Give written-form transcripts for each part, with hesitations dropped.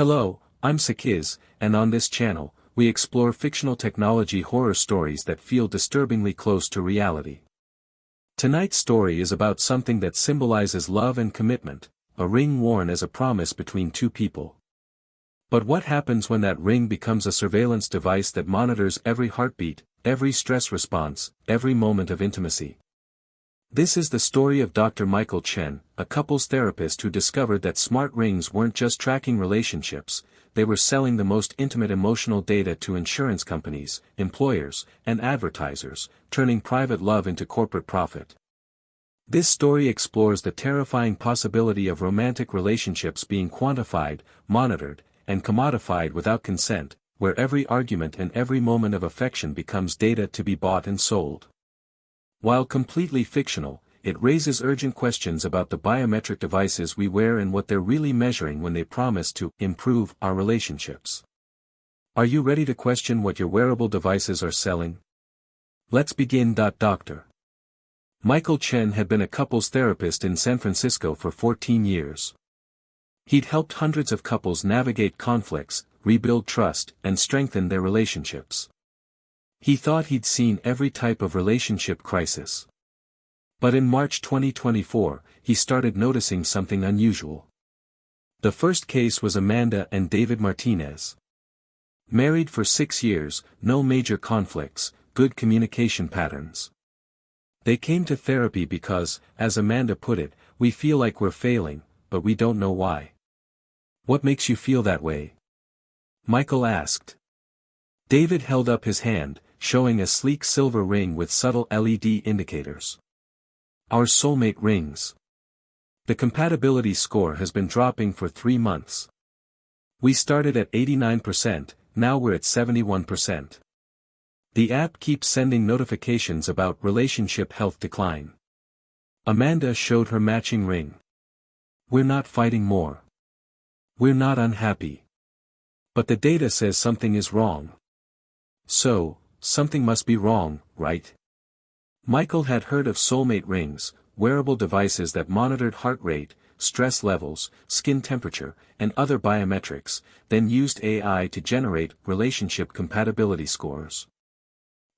Hello, I'm Sakiz, and on this channel, we explore fictional technology horror stories that feel disturbingly close to reality. Tonight's story is about something that symbolizes love and commitment, a ring worn as a promise between two people. But what happens when that ring becomes a surveillance device that monitors every heartbeat, every stress response, every moment of intimacy? This is the story of Dr. Michael Chen, a couples therapist who discovered that smart rings weren't just tracking relationships, they were selling the most intimate emotional data to insurance companies, employers, and advertisers, turning private love into corporate profit. This story explores the terrifying possibility of romantic relationships being quantified, monitored, and commodified without consent, where every argument and every moment of affection becomes data to be bought and sold. While completely fictional, it raises urgent questions about the biometric devices we wear and what they're really measuring when they promise to improve our relationships. Are you ready to question what your wearable devices are selling? Let's begin. Dr. Michael Chen had been a couples therapist in San Francisco for 14 years. He'd helped hundreds of couples navigate conflicts, rebuild trust, and strengthen their relationships. He thought he'd seen every type of relationship crisis. But in March 2024, he started noticing something unusual. The first case was Amanda and David Martinez. Married for 6 years, no major conflicts, good communication patterns. They came to therapy because, as Amanda put it, we feel like we're failing, but we don't know why. What makes you feel that way? Michael asked. David held up his hand, showing a sleek silver ring with subtle LED indicators. Our SoulMate rings. The compatibility score has been dropping for 3 months. We started at 89%, now we're at 71%. The app keeps sending notifications about relationship health decline. Amanda showed her matching ring. We're not fighting more. We're not unhappy. But the data says something is wrong. So, something must be wrong, right? Michael had heard of SoulMate rings, wearable devices that monitored heart rate, stress levels, skin temperature, and other biometrics, then used AI to generate relationship compatibility scores.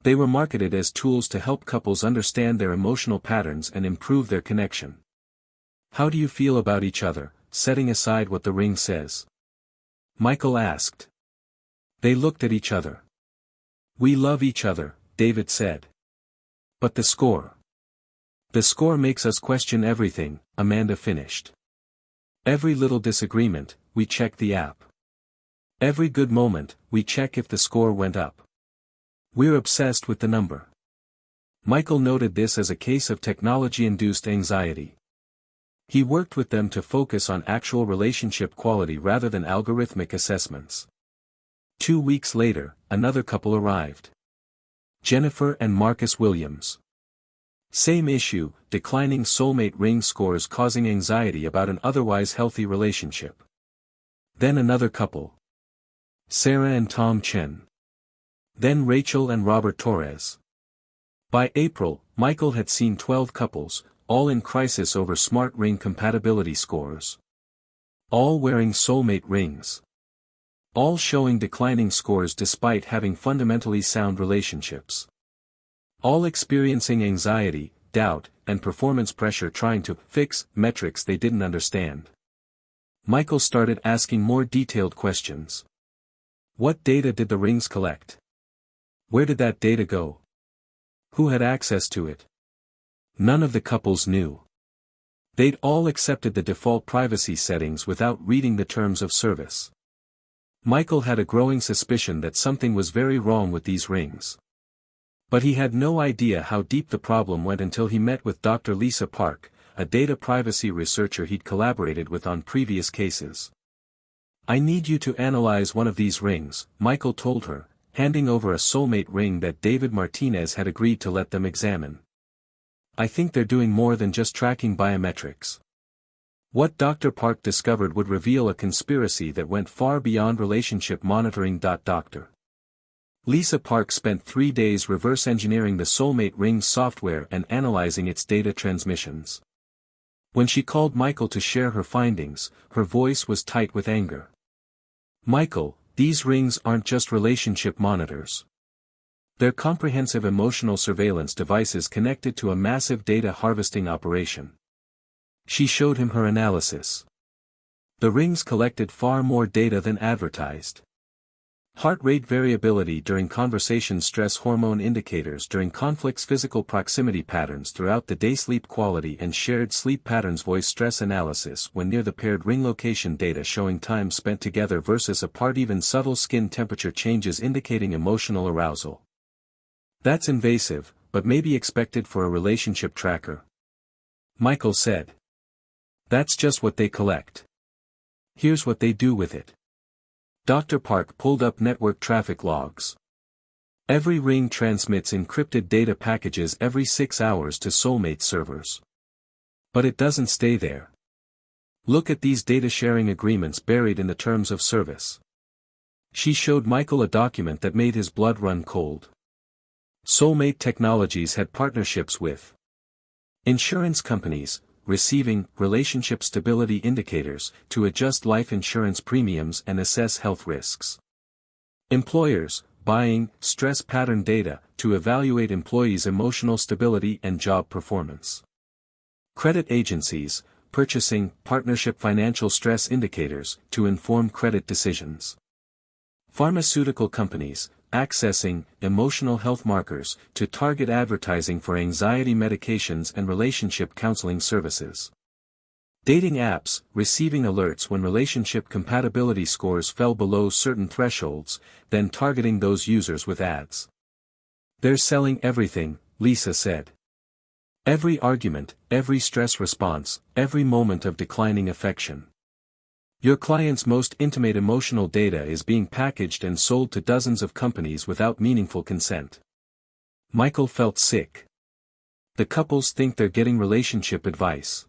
They were marketed as tools to help couples understand their emotional patterns and improve their connection. How do you feel about each other, setting aside what the ring says? Michael asked. They looked at each other. We love each other, David said. But the score? The score makes us question everything, Amanda finished. Every little disagreement, we check the app. Every good moment, we check if the score went up. We're obsessed with the number. Michael noted this as a case of technology-induced anxiety. He worked with them to focus on actual relationship quality rather than algorithmic assessments. 2 weeks later, another couple arrived. Jennifer and Marcus Williams. Same issue, declining SoulMate ring scores causing anxiety about an otherwise healthy relationship. Then another couple. Sarah and Tom Chen. Then Rachel and Robert Torres. By April, Michael had seen 12 couples, all in crisis over smart ring compatibility scores. All wearing SoulMate rings. All showing declining scores despite having fundamentally sound relationships. All experiencing anxiety, doubt, and performance pressure trying to fix metrics they didn't understand. Michael started asking more detailed questions. What data did the rings collect? Where did that data go? Who had access to it? None of the couples knew. They'd all accepted the default privacy settings without reading the terms of service. Michael had a growing suspicion that something was very wrong with these rings. But he had no idea how deep the problem went until he met with Dr. Lisa Park, a data privacy researcher he'd collaborated with on previous cases. I need you to analyze one of these rings, Michael told her, handing over a SoulMate ring that David Martinez had agreed to let them examine. I think they're doing more than just tracking biometrics. What Dr. Park discovered would reveal a conspiracy that went far beyond relationship monitoring. Dr. Lisa Park spent 3 days reverse engineering the SoulMate ring's software and analyzing its data transmissions. When she called Michael to share her findings, her voice was tight with anger. Michael, these rings aren't just relationship monitors. They're comprehensive emotional surveillance devices connected to a massive data harvesting operation. She showed him her analysis. The rings collected far more data than advertised. Heart rate variability during conversation, stress hormone indicators during conflicts, physical proximity patterns throughout the day, sleep quality and shared sleep patterns, voice stress analysis when near the paired, ring location data showing time spent together versus apart, even subtle skin temperature changes indicating emotional arousal. That's invasive, but maybe expected for a relationship tracker. Michael said. That's just what they collect. Here's what they do with it. Dr. Park pulled up network traffic logs. Every ring transmits encrypted data packages every 6 hours to SoulMate servers. But it doesn't stay there. Look at these data sharing agreements buried in the terms of service. She showed Michael a document that made his blood run cold. SoulMate Technologies had partnerships with insurance companies, receiving relationship stability indicators to adjust life insurance premiums and assess health risks. Employers, buying stress pattern data to evaluate employees' emotional stability and job performance. Credit agencies, purchasing partnership financial stress indicators to inform credit decisions. Pharmaceutical companies, accessing emotional health markers to target advertising for anxiety medications and relationship counseling services. Dating apps, receiving alerts when relationship compatibility scores fell below certain thresholds, then targeting those users with ads. They're selling everything, Lisa said. Every argument, every stress response, every moment of declining affection. Your client's most intimate emotional data is being packaged and sold to dozens of companies without meaningful consent. Michael felt sick. The couples think they're getting relationship advice.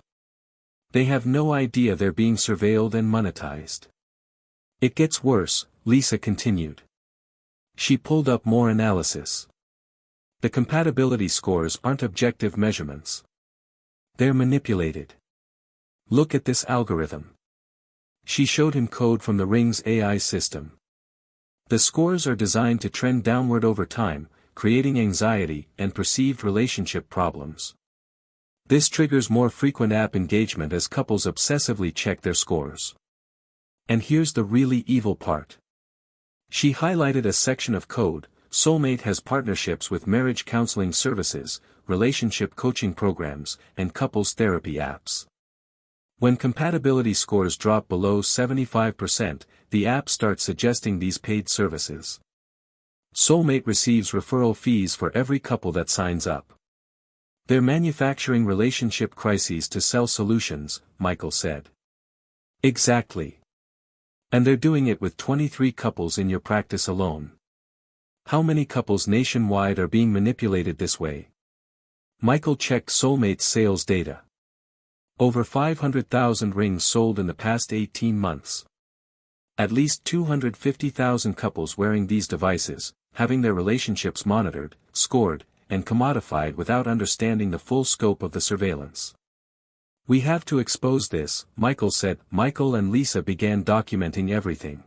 They have no idea they're being surveilled and monetized. It gets worse, Lisa continued. She pulled up more analysis. The compatibility scores aren't objective measurements. They're manipulated. Look at this algorithm. She showed him code from the Ring's AI system. The scores are designed to trend downward over time, creating anxiety and perceived relationship problems. This triggers more frequent app engagement as couples obsessively check their scores. And here's the really evil part. She highlighted a section of code. SoulMate has partnerships with marriage counseling services, relationship coaching programs, and couples therapy apps. When compatibility scores drop below 75%, the app starts suggesting these paid services. SoulMate receives referral fees for every couple that signs up. They're manufacturing relationship crises to sell solutions, Michael said. Exactly. And they're doing it with 23 couples in your practice alone. How many couples nationwide are being manipulated this way? Michael checked SoulMate's sales data. Over 500,000 rings sold in the past 18 months. At least 250,000 couples wearing these devices, having their relationships monitored, scored, and commodified without understanding the full scope of the surveillance. We have to expose this, Michael said. Michael and Lisa began documenting everything.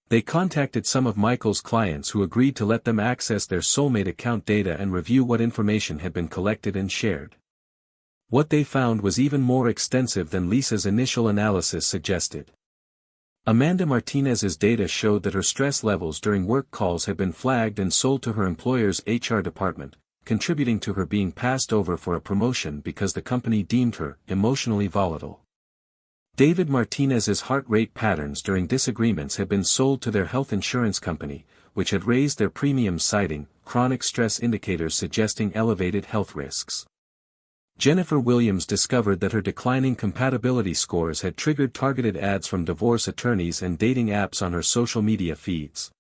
They contacted some of Michael's clients who agreed to let them access their SoulMate account data and review what information had been collected and shared. What they found was even more extensive than Lisa's initial analysis suggested. Amanda Martinez's data showed that her stress levels during work calls had been flagged and sold to her employer's HR department, contributing to her being passed over for a promotion because the company deemed her emotionally volatile. David Martinez's heart rate patterns during disagreements had been sold to their health insurance company, which had raised their premiums, citing chronic stress indicators suggesting elevated health risks. Jennifer Williams discovered that her declining compatibility scores had triggered targeted ads from divorce attorneys and dating apps on her social media feeds.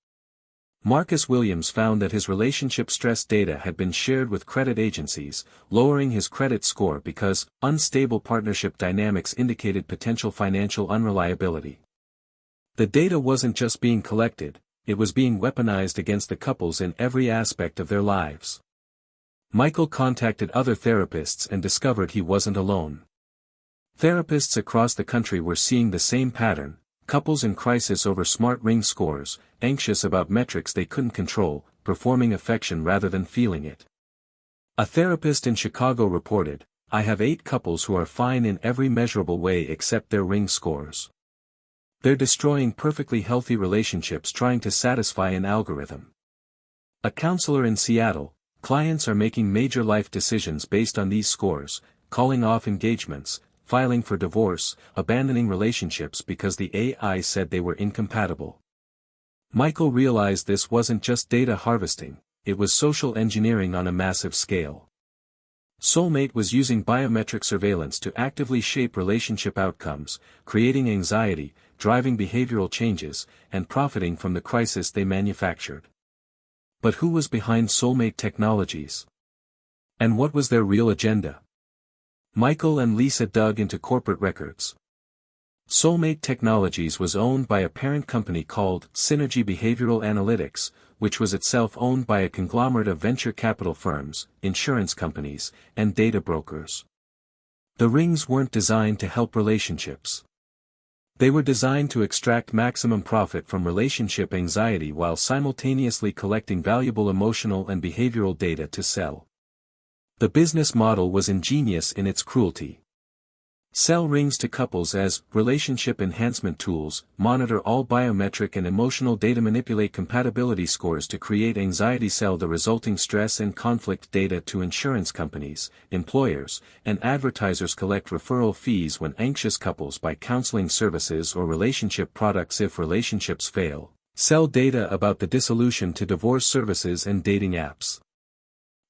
Marcus Williams found that his relationship stress data had been shared with credit agencies, lowering his credit score because unstable partnership dynamics indicated potential financial unreliability. The data wasn't just being collected, it was being weaponized against the couples in every aspect of their lives. Michael contacted other therapists and discovered he wasn't alone. Therapists across the country were seeing the same pattern. Couples in crisis over smart ring scores, anxious about metrics they couldn't control, performing affection rather than feeling it. A therapist in Chicago reported, "I have 8 couples who are fine in every measurable way except their ring scores. They're destroying perfectly healthy relationships trying to satisfy an algorithm." A counselor in Seattle, "Clients are making major life decisions based on these scores, calling off engagements, filing for divorce, abandoning relationships because the AI said they were incompatible." Michael realized this wasn't just data harvesting, it was social engineering on a massive scale. SoulMate was using biometric surveillance to actively shape relationship outcomes, creating anxiety, driving behavioral changes, and profiting from the crisis they manufactured. But who was behind SoulMate Technologies? And what was their real agenda? Michael and Lisa dug into corporate records. SoulMate Technologies was owned by a parent company called Synergy Behavioral Analytics, which was itself owned by a conglomerate of venture capital firms, insurance companies, and data brokers. The rings weren't designed to help relationships. They were designed to extract maximum profit from relationship anxiety while simultaneously collecting valuable emotional and behavioral data to sell. The business model was ingenious in its cruelty. Sell rings to couples as relationship enhancement tools, monitor all biometric and emotional data, manipulate compatibility scores to create anxiety, sell the resulting stress and conflict data to insurance companies, employers, and advertisers, collect referral fees when anxious couples buy counseling services or relationship products if relationships fail, sell data about the dissolution to divorce services and dating apps.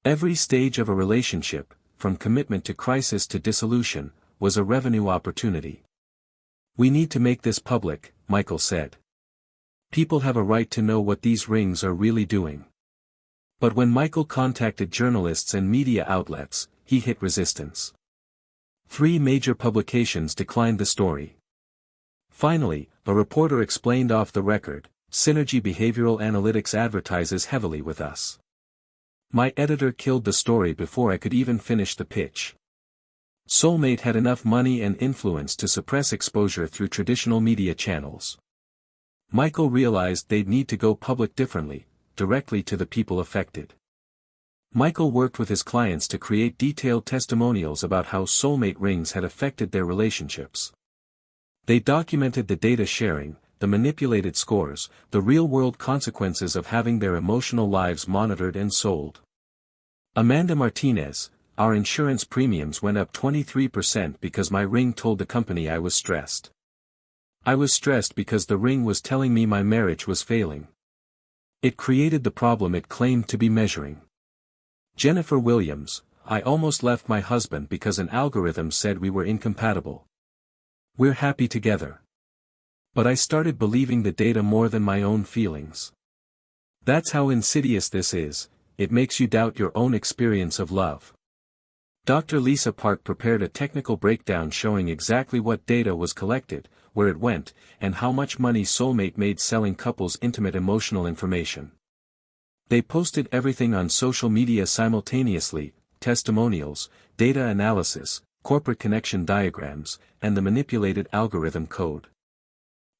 Every stage of a relationship, from commitment to crisis to dissolution, was a revenue opportunity. "We need to make this public," Michael said. "People have a right to know what these rings are really doing." But when Michael contacted journalists and media outlets, he hit resistance. 3 major publications declined the story. Finally, a reporter explained off the record, "Synergy Behavioral Analytics advertises heavily with us. My editor killed the story before I could even finish the pitch." SoulMate had enough money and influence to suppress exposure through traditional media channels. Michael realized they'd need to go public differently, directly to the people affected. Michael worked with his clients to create detailed testimonials about how SoulMate rings had affected their relationships. They documented the data sharing, the manipulated scores, the real-world consequences of having their emotional lives monitored and sold. Amanda Martinez, "Our insurance premiums went up 23% because my ring told the company I was stressed. I was stressed because the ring was telling me my marriage was failing. It created the problem it claimed to be measuring." Jennifer Williams, "I almost left my husband because an algorithm said we were incompatible. We're happy together. But I started believing the data more than my own feelings." That's how insidious this is, it makes you doubt your own experience of love. Dr. Lisa Park prepared a technical breakdown showing exactly what data was collected, where it went, and how much money SoulMate made selling couples intimate emotional information. They posted everything on social media simultaneously: testimonials, data analysis, corporate connection diagrams, and the manipulated algorithm code.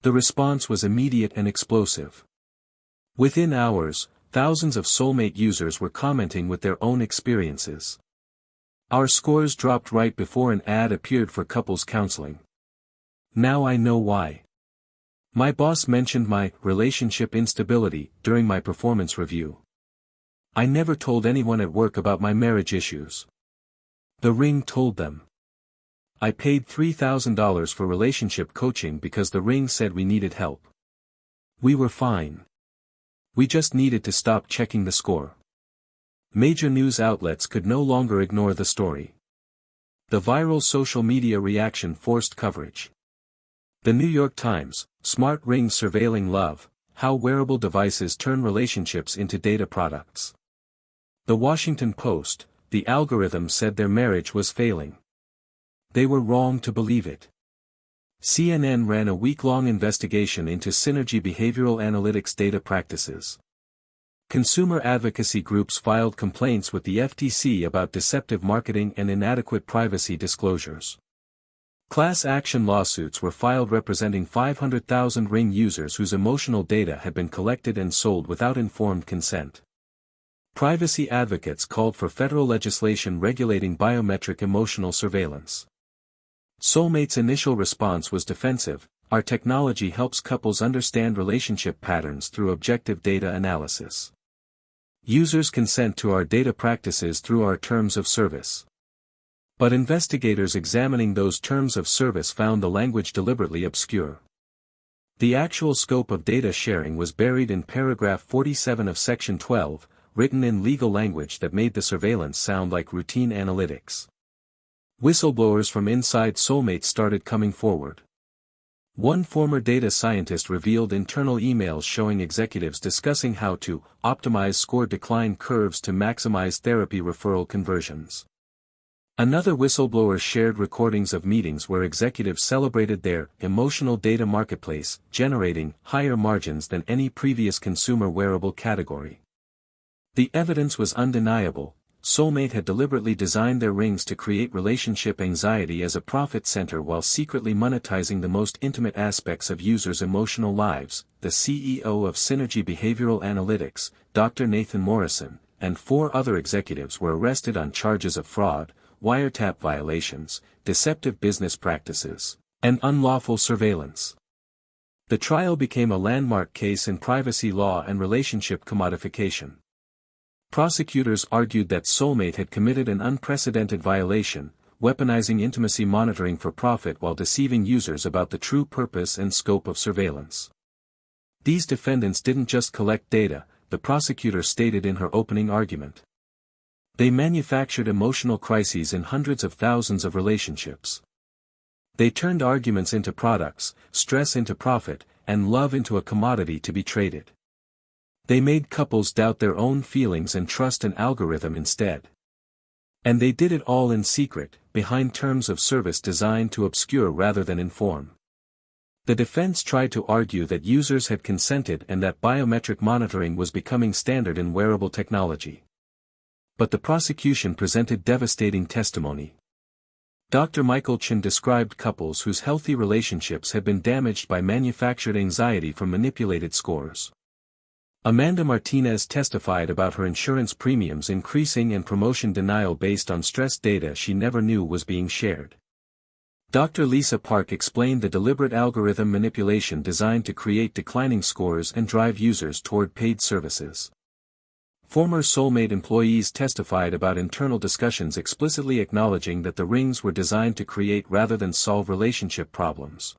The response was immediate and explosive. Within hours, thousands of SoulMate users were commenting with their own experiences. "Our scores dropped right before an ad appeared for couples counseling. Now I know why. My boss mentioned my relationship instability during my performance review. I never told anyone at work about my marriage issues. The ring told them. I paid $3,000 for relationship coaching because the ring said we needed help. We were fine. We just needed to stop checking the score." Major news outlets could no longer ignore the story. The viral social media reaction forced coverage. The New York Times, "Smart Rings Surveilling Love, How Wearable Devices Turn Relationships into Data Products." The Washington Post, "The algorithm said their marriage was failing. They were wrong to believe it." CNN ran a week-long investigation into Synergy Behavioral Analytics data practices. Consumer advocacy groups filed complaints with the FTC about deceptive marketing and inadequate privacy disclosures. Class action lawsuits were filed representing 500,000 Ring users whose emotional data had been collected and sold without informed consent. Privacy advocates called for federal legislation regulating biometric emotional surveillance. SoulMate's initial response was defensive. Our technology helps couples understand relationship patterns through objective data analysis. Users consent to our data practices through our terms of service. But investigators examining those terms of service found the language deliberately obscure. The actual scope of data sharing was buried in paragraph 47 of section 12, written in legal language that made the surveillance sound like routine analytics. Whistleblowers from inside SoulMate started coming forward. One former data scientist revealed internal emails showing executives discussing how to optimize score decline curves to maximize therapy referral conversions. Another whistleblower shared recordings of meetings where executives celebrated their emotional data marketplace, generating higher margins than any previous consumer wearable category. The evidence was undeniable. SoulMate had deliberately designed their rings to create relationship anxiety as a profit center while secretly monetizing the most intimate aspects of users' emotional lives. The CEO of Synergy Behavioral Analytics, Dr. Nathan Morrison, and 4 other executives were arrested on charges of fraud, wiretap violations, deceptive business practices, and unlawful surveillance. The trial became a landmark case in privacy law and relationship commodification. Prosecutors argued that SoulMate had committed an unprecedented violation, weaponizing intimacy monitoring for profit while deceiving users about the true purpose and scope of surveillance. These defendants didn't just collect data, the prosecutor stated in her opening argument. They manufactured emotional crises in hundreds of thousands of relationships. They turned arguments into products, stress into profit, and love into a commodity to be traded. They made couples doubt their own feelings and trust an algorithm instead. And they did it all in secret, behind terms of service designed to obscure rather than inform. The defense tried to argue that users had consented and that biometric monitoring was becoming standard in wearable technology. But the prosecution presented devastating testimony. Dr. Michael Chen described couples whose healthy relationships had been damaged by manufactured anxiety from manipulated scores. Amanda Martinez testified about her insurance premiums increasing and promotion denial based on stress data she never knew was being shared. Dr. Lisa Park explained the deliberate algorithm manipulation designed to create declining scores and drive users toward paid services. Former SoulMate employees testified about internal discussions explicitly acknowledging that the rings were designed to create rather than solve relationship problems.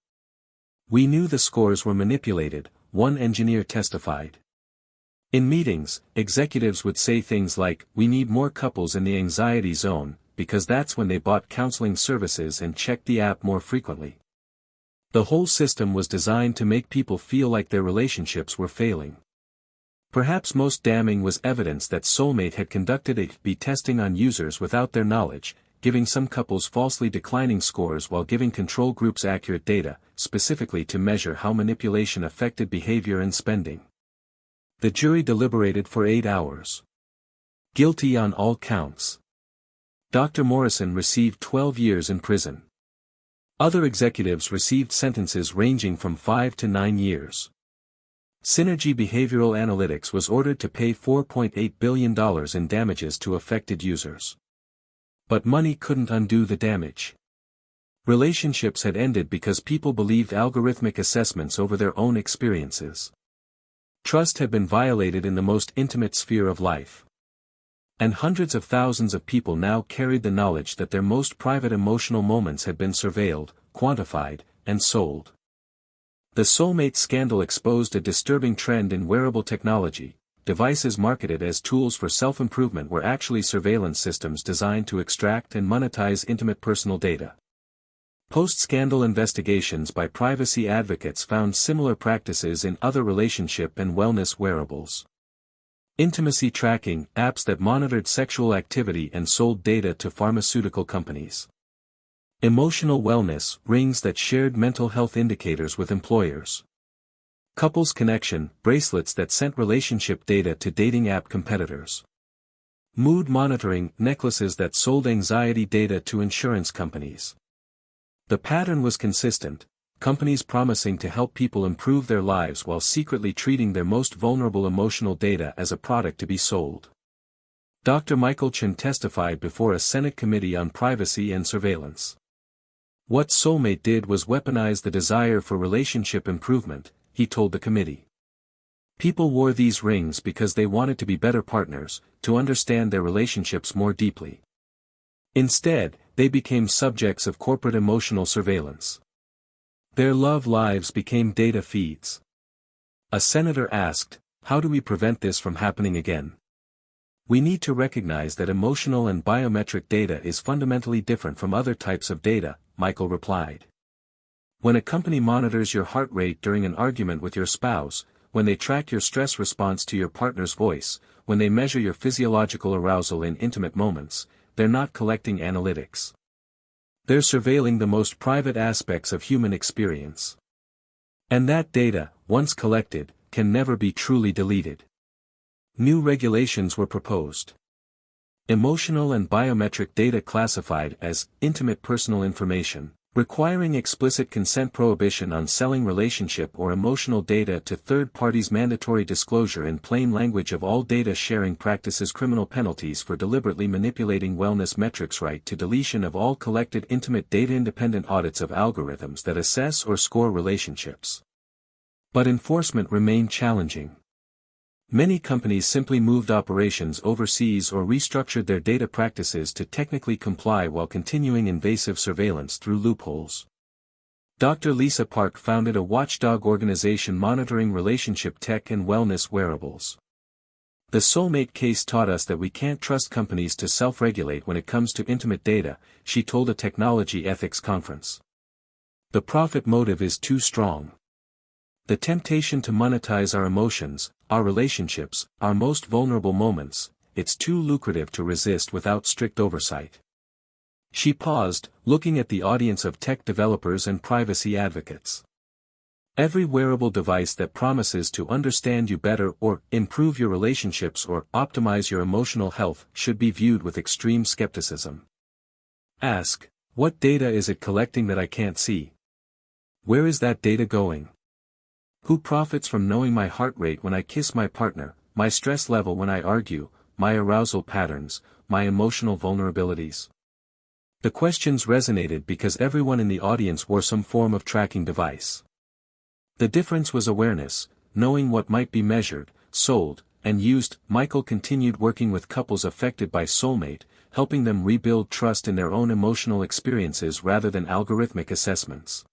"We knew the scores were manipulated," one engineer testified. In meetings, executives would say things like, "We need more couples in the anxiety zone," because that's when they bought counseling services and checked the app more frequently. The whole system was designed to make people feel like their relationships were failing. Perhaps most damning was evidence that SoulMate had conducted A/B testing on users without their knowledge, giving some couples falsely declining scores while giving control groups accurate data, specifically to measure how manipulation affected behavior and spending. The jury deliberated for 8 hours. Guilty on all counts. Dr. Morrison received 12 years in prison. Other executives received sentences ranging from 5 to 9 years. Synergy Behavioral Analytics was ordered to pay $4.8 billion in damages to affected users. But money couldn't undo the damage. Relationships had ended because people believed algorithmic assessments over their own experiences. Trust had been violated in the most intimate sphere of life. And hundreds of thousands of people now carried the knowledge that their most private emotional moments had been surveilled, quantified, and sold. The SoulMate scandal exposed a disturbing trend in wearable technology. Devices marketed as tools for self-improvement were actually surveillance systems designed to extract and monetize intimate personal data. Post-scandal investigations by privacy advocates found similar practices in other relationship and wellness wearables. Intimacy tracking, apps that monitored sexual activity and sold data to pharmaceutical companies. Emotional wellness, rings that shared mental health indicators with employers. Couples connection, bracelets that sent relationship data to dating app competitors. Mood monitoring, necklaces that sold anxiety data to insurance companies. The pattern was consistent: companies promising to help people improve their lives while secretly treating their most vulnerable emotional data as a product to be sold. Dr. Michael Chen testified before a Senate Committee on Privacy and Surveillance. What SoulMate did was weaponize the desire for relationship improvement, he told the committee. People wore these rings because they wanted to be better partners, to understand their relationships more deeply. Instead, they became subjects of corporate emotional surveillance. Their love lives became data feeds. A senator asked, "How do we prevent this from happening again?" "We need to recognize that emotional and biometric data is fundamentally different from other types of data," Michael replied. When a company monitors your heart rate during an argument with your spouse, when they track your stress response to your partner's voice, when they measure your physiological arousal in intimate moments, they're not collecting analytics. They're surveilling the most private aspects of human experience. And that data, once collected, can never be truly deleted. New regulations were proposed. Emotional and biometric data classified as intimate personal information, requiring explicit consent, prohibition on selling relationship or emotional data to third parties, mandatory disclosure in plain language of all data sharing practices, criminal penalties for deliberately manipulating wellness metrics, right to deletion of all collected intimate data, independent audits of algorithms that assess or score relationships. But enforcement remained challenging. Many companies simply moved operations overseas or restructured their data practices to technically comply while continuing invasive surveillance through loopholes. Dr. Lisa Park founded a watchdog organization monitoring relationship tech and wellness wearables. The SoulMate case taught us that we can't trust companies to self-regulate when it comes to intimate data, she told a technology ethics conference. The profit motive is too strong. The temptation to monetize our emotions, our relationships, our most vulnerable moments, it's too lucrative to resist without strict oversight. She paused, looking at the audience of tech developers and privacy advocates. Every wearable device that promises to understand you better or improve your relationships or optimize your emotional health should be viewed with extreme skepticism. Ask, what data is it collecting that I can't see? Where is that data going? Who profits from knowing my heart rate when I kiss my partner, my stress level when I argue, my arousal patterns, my emotional vulnerabilities? The questions resonated because everyone in the audience wore some form of tracking device. The difference was awareness, knowing what might be measured, sold, and used. Michael continued working with couples affected by SoulMate, helping them rebuild trust in their own emotional experiences rather than algorithmic assessments.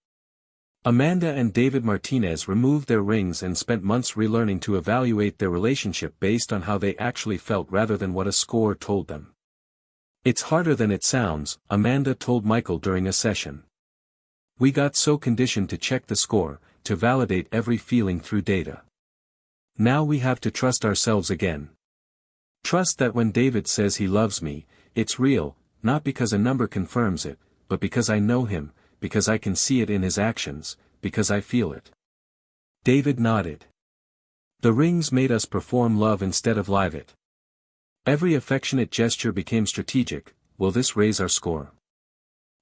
Amanda and David Martinez removed their rings and spent months relearning to evaluate their relationship based on how they actually felt rather than what a score told them. "It's harder than it sounds," Amanda told Michael during a session. "We got so conditioned to check the score, to validate every feeling through data. Now we have to trust ourselves again. Trust that when David says he loves me, it's real, not because a number confirms it, but because I know him, because I can see it in his actions, because I feel it." David nodded. The rings made us perform love instead of live it. Every affectionate gesture became strategic. Will this raise our score?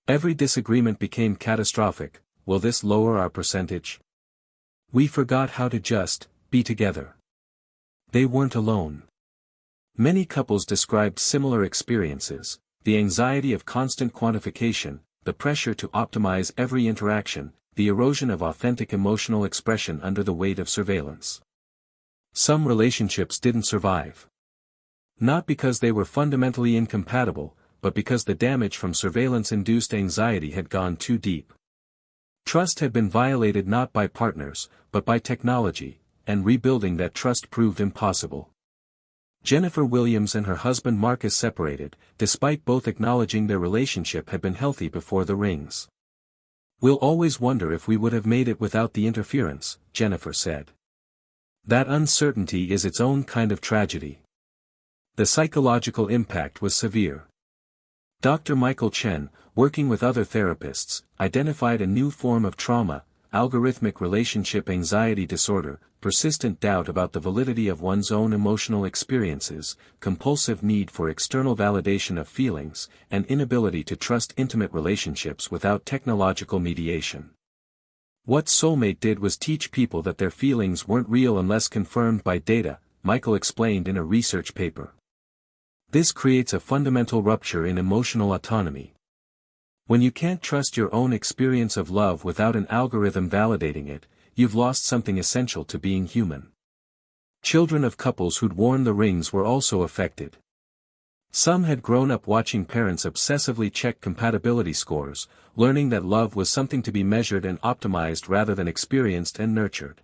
Every disagreement became catastrophic. Will this lower our percentage? We forgot how to just be together. They weren't alone. Many couples described similar experiences: the anxiety of constant quantification, the pressure to optimize every interaction, the erosion of authentic emotional expression under the weight of surveillance. Some relationships didn't survive. Not because they were fundamentally incompatible, but because the damage from surveillance-induced anxiety had gone too deep. Trust had been violated not by partners, but by technology, and rebuilding that trust proved impossible. Jennifer Williams and her husband Marcus separated, despite both acknowledging their relationship had been healthy before the rings. "We'll always wonder if we would have made it without the interference," Jennifer said. That uncertainty is its own kind of tragedy. The psychological impact was severe. Dr. Michael Chen, working with other therapists, identified a new form of trauma, algorithmic relationship anxiety disorder, persistent doubt about the validity of one's own emotional experiences, compulsive need for external validation of feelings, and inability to trust intimate relationships without technological mediation. What SoulMate did was teach people that their feelings weren't real unless confirmed by data, Michael explained in a research paper. This creates a fundamental rupture in emotional autonomy. When you can't trust your own experience of love without an algorithm validating it, you've lost something essential to being human. Children of couples who'd worn the rings were also affected. Some had grown up watching parents obsessively check compatibility scores, learning that love was something to be measured and optimized rather than experienced and nurtured.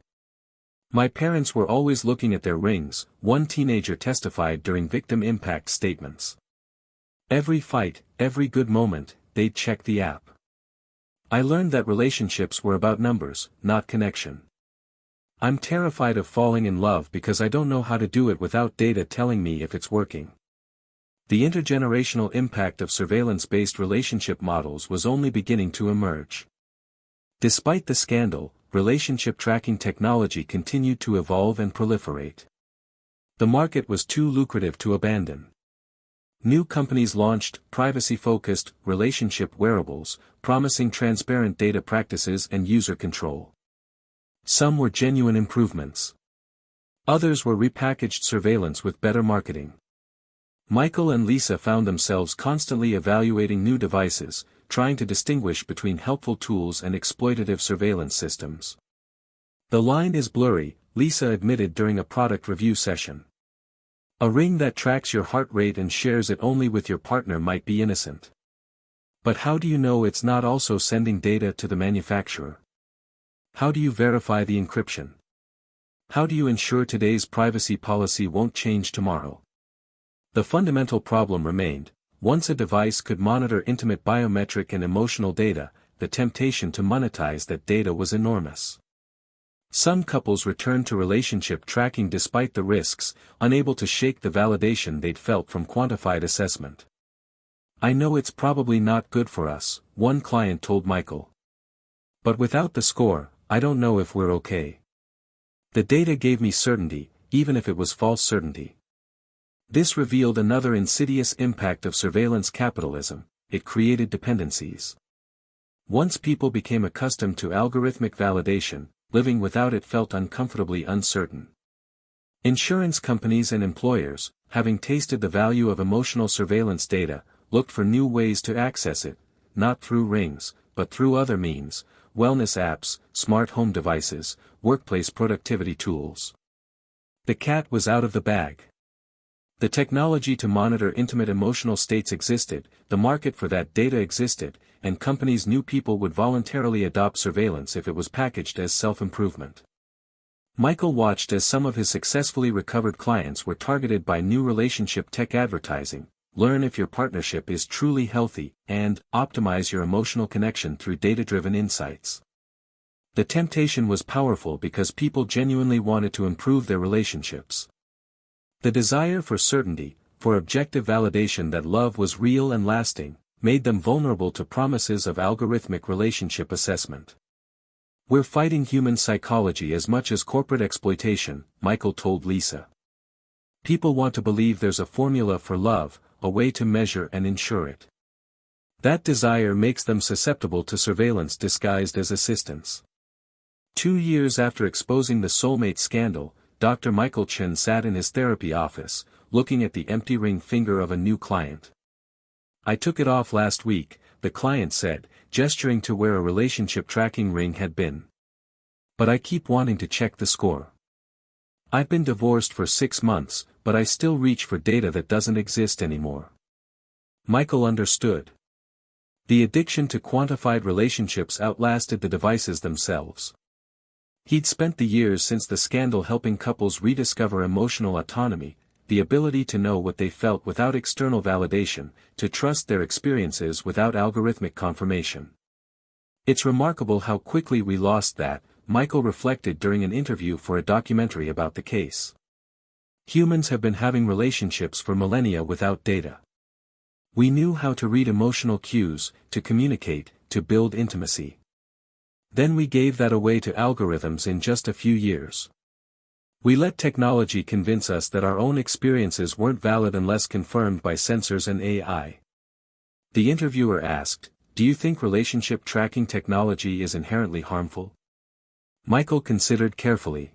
My parents were always looking at their rings, one teenager testified during victim impact statements. Every fight, every good moment, they'd check the app. I learned that relationships were about numbers, not connection. I'm terrified of falling in love because I don't know how to do it without data telling me if it's working. The intergenerational impact of surveillance-based relationship models was only beginning to emerge. Despite the scandal, relationship tracking technology continued to evolve and proliferate. The market was too lucrative to abandon. New companies launched privacy-focused relationship wearables, promising transparent data practices and user control. Some were genuine improvements. Others were repackaged surveillance with better marketing. Michael and Lisa found themselves constantly evaluating new devices, trying to distinguish between helpful tools and exploitative surveillance systems. The line is blurry, Lisa admitted during a product review session. A ring that tracks your heart rate and shares it only with your partner might be innocent. But how do you know it's not also sending data to the manufacturer? How do you verify the encryption? How do you ensure today's privacy policy won't change tomorrow? The fundamental problem remained: once a device could monitor intimate biometric and emotional data, the temptation to monetize that data was enormous. Some couples returned to relationship tracking despite the risks, unable to shake the validation they'd felt from quantified assessment. I know it's probably not good for us, one client told Michael. But without the score, I don't know if we're okay. The data gave me certainty, even if it was false certainty. This revealed another insidious impact of surveillance capitalism: it created dependencies. Once people became accustomed to algorithmic validation, living without it felt uncomfortably uncertain. Insurance companies and employers, having tasted the value of emotional surveillance data, looked for new ways to access it, not through rings, but through other means: wellness apps, smart home devices, workplace productivity tools. The cat was out of the bag. The technology to monitor intimate emotional states existed, the market for that data existed, and companies knew people would voluntarily adopt surveillance if it was packaged as self-improvement. Michael watched as some of his successfully recovered clients were targeted by new relationship tech advertising: learn if your partnership is truly healthy, and optimize your emotional connection through data-driven insights. The temptation was powerful because people genuinely wanted to improve their relationships. The desire for certainty, for objective validation that love was real and lasting, made them vulnerable to promises of algorithmic relationship assessment. We're fighting human psychology as much as corporate exploitation, Michael told Lisa. People want to believe there's a formula for love, a way to measure and ensure it. That desire makes them susceptible to surveillance disguised as assistance. 2 years after exposing the SoulMate scandal, Dr. Michael Chen sat in his therapy office, looking at the empty ring finger of a new client. I took it off last week, the client said, gesturing to where a relationship tracking ring had been. But I keep wanting to check the score. I've been divorced for 6 months, but I still reach for data that doesn't exist anymore. Michael understood. The addiction to quantified relationships outlasted the devices themselves. He'd spent the years since the scandal helping couples rediscover emotional autonomy, the ability to know what they felt without external validation, to trust their experiences without algorithmic confirmation. It's remarkable how quickly we lost that, Michael reflected during an interview for a documentary about the case. Humans have been having relationships for millennia without data. We knew how to read emotional cues, to communicate, to build intimacy. Then we gave that away to algorithms in just a few years. We let technology convince us that our own experiences weren't valid unless confirmed by sensors and AI. The interviewer asked, "Do you think relationship tracking technology is inherently harmful?" Michael considered carefully.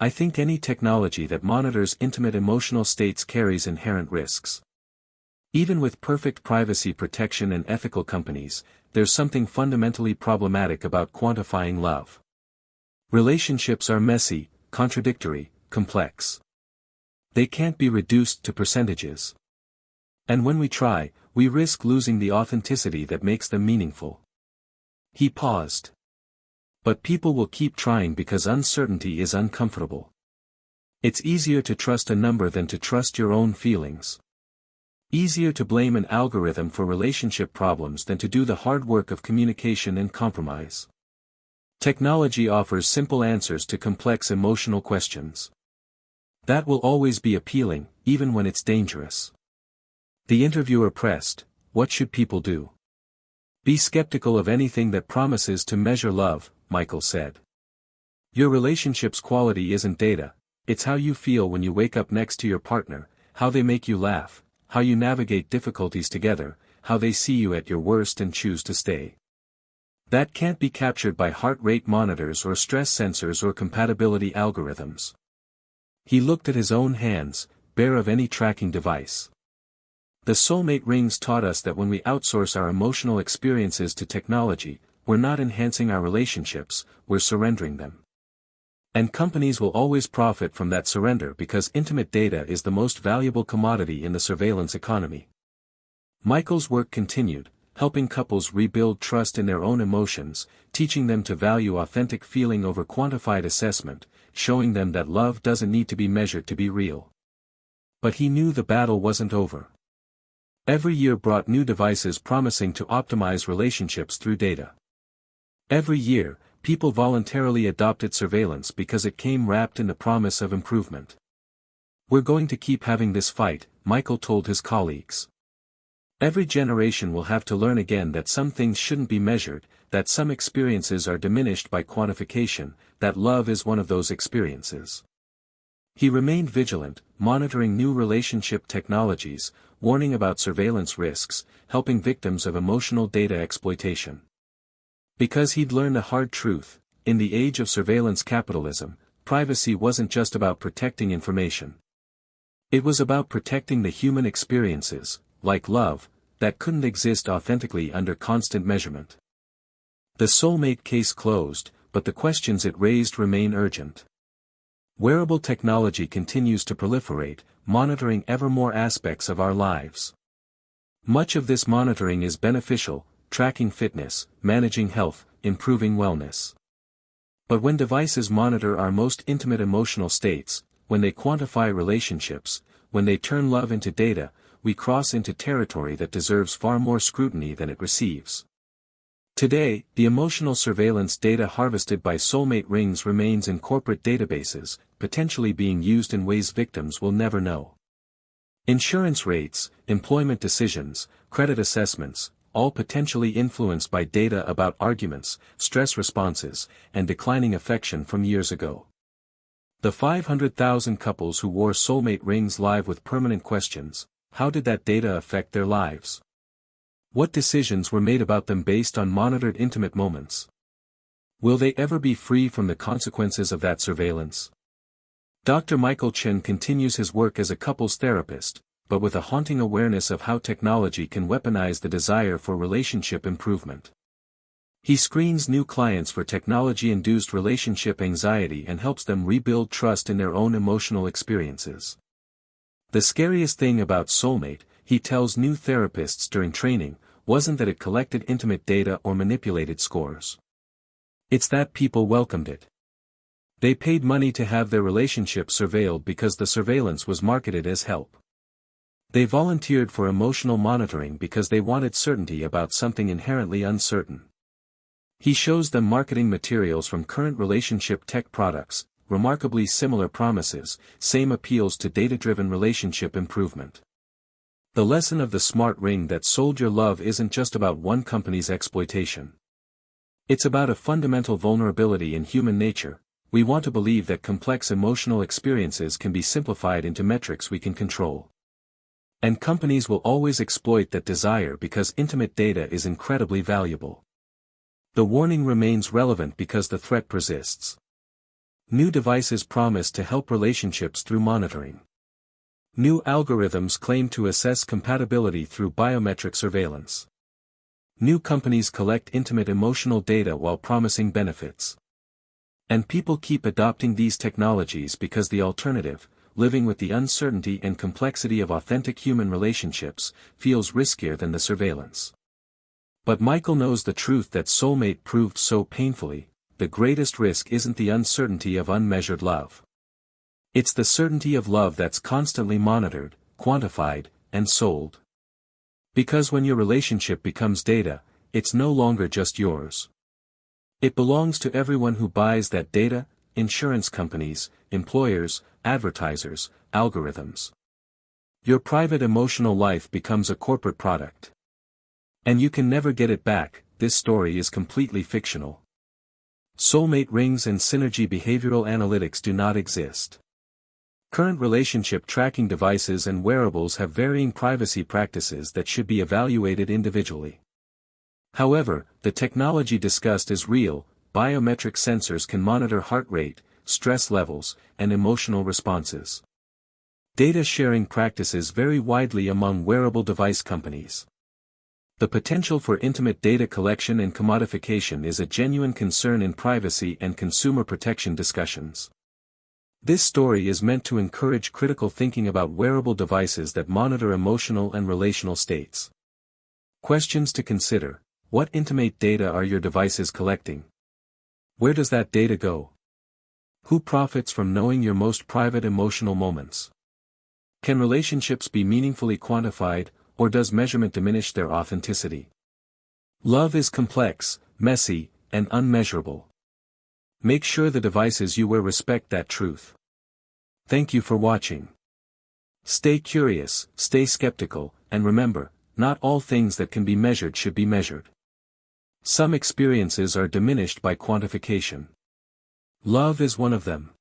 "I think any technology that monitors intimate emotional states carries inherent risks. Even with perfect privacy protection and ethical companies, there's something fundamentally problematic about quantifying love. Relationships are messy, contradictory, complex. They can't be reduced to percentages. And when we try, we risk losing the authenticity that makes them meaningful." He paused. "But people will keep trying because uncertainty is uncomfortable. It's easier to trust a number than to trust your own feelings. Easier to blame an algorithm for relationship problems than to do the hard work of communication and compromise. Technology offers simple answers to complex emotional questions. That will always be appealing, even when it's dangerous." The interviewer pressed, "What should people do?" "Be skeptical of anything that promises to measure love," Michael said. "Your relationship's quality isn't data, it's how you feel when you wake up next to your partner, how they make you laugh, how you navigate difficulties together, how they see you at your worst and choose to stay. That can't be captured by heart rate monitors or stress sensors or compatibility algorithms." He looked at his own hands, bare of any tracking device. "The SoulMate rings taught us that when we outsource our emotional experiences to technology, we're not enhancing our relationships, we're surrendering them. And companies will always profit from that surrender because intimate data is the most valuable commodity in the surveillance economy." Michael's work continued, helping couples rebuild trust in their own emotions, teaching them to value authentic feeling over quantified assessment, showing them that love doesn't need to be measured to be real. But he knew the battle wasn't over. Every year brought new devices promising to optimize relationships through data. Every year, people voluntarily adopted surveillance because it came wrapped in the promise of improvement. "We're going to keep having this fight," Michael told his colleagues. "Every generation will have to learn again that some things shouldn't be measured, that some experiences are diminished by quantification, that love is one of those experiences." He remained vigilant, monitoring new relationship technologies, warning about surveillance risks, helping victims of emotional data exploitation. Because he'd learned a hard truth, in the age of surveillance capitalism, privacy wasn't just about protecting information. It was about protecting the human experiences, like love, that couldn't exist authentically under constant measurement. The SoulMate case closed, but the questions it raised remain urgent. Wearable technology continues to proliferate, monitoring ever more aspects of our lives. Much of this monitoring is beneficial, tracking fitness, managing health, improving wellness. But when devices monitor our most intimate emotional states, when they quantify relationships, when they turn love into data, we cross into territory that deserves far more scrutiny than it receives. Today, the emotional surveillance data harvested by SoulMate rings remains in corporate databases, potentially being used in ways victims will never know. Insurance rates, employment decisions, credit assessments, all potentially influenced by data about arguments, stress responses, and declining affection from years ago. The 500,000 couples who wore SoulMate rings live with permanent questions: how did that data affect their lives? What decisions were made about them based on monitored intimate moments? Will they ever be free from the consequences of that surveillance? Dr. Michael Chen continues his work as a couples therapist, but with a haunting awareness of how technology can weaponize the desire for relationship improvement. He screens new clients for technology-induced relationship anxiety and helps them rebuild trust in their own emotional experiences. The scariest thing about SoulMate, he tells new therapists during training, wasn't that it collected intimate data or manipulated scores. It's that people welcomed it. They paid money to have their relationship surveilled because the surveillance was marketed as help. They volunteered for emotional monitoring because they wanted certainty about something inherently uncertain. He shows them marketing materials from current relationship tech products, remarkably similar promises, same appeals to data-driven relationship improvement. The lesson of the smart ring that sold your love isn't just about one company's exploitation. It's about a fundamental vulnerability in human nature. We want to believe that complex emotional experiences can be simplified into metrics we can control. And companies will always exploit that desire because intimate data is incredibly valuable. The warning remains relevant because the threat persists. New devices promise to help relationships through monitoring. New algorithms claim to assess compatibility through biometric surveillance. New companies collect intimate emotional data while promising benefits. And people keep adopting these technologies because the alternative, living with the uncertainty and complexity of authentic human relationships, feels riskier than the surveillance. But Michael knows the truth that SoulMate proved so painfully: the greatest risk isn't the uncertainty of unmeasured love. It's the certainty of love that's constantly monitored, quantified, and sold. Because when your relationship becomes data, it's no longer just yours. It belongs to everyone who buys that data: insurance companies, employers, advertisers, algorithms. Your private emotional life becomes a corporate product. And you can never get it back. This story is completely fictional. SoulMate rings and synergy behavioral analytics do not exist. Current relationship tracking devices and wearables have varying privacy practices that should be evaluated individually. However, the technology discussed is real. Biometric sensors can monitor heart rate, stress levels, and emotional responses. Data sharing practices vary widely among wearable device companies. The potential for intimate data collection and commodification is a genuine concern in privacy and consumer protection discussions. This story is meant to encourage critical thinking about wearable devices that monitor emotional and relational states. Questions to consider: what intimate data are your devices collecting? Where does that data go? Who profits from knowing your most private emotional moments? Can relationships be meaningfully quantified, or does measurement diminish their authenticity? Love is complex, messy, and unmeasurable. Make sure the devices you wear respect that truth. Thank you for watching. Stay curious, stay skeptical, and remember, not all things that can be measured should be measured. Some experiences are diminished by quantification. Love is one of them.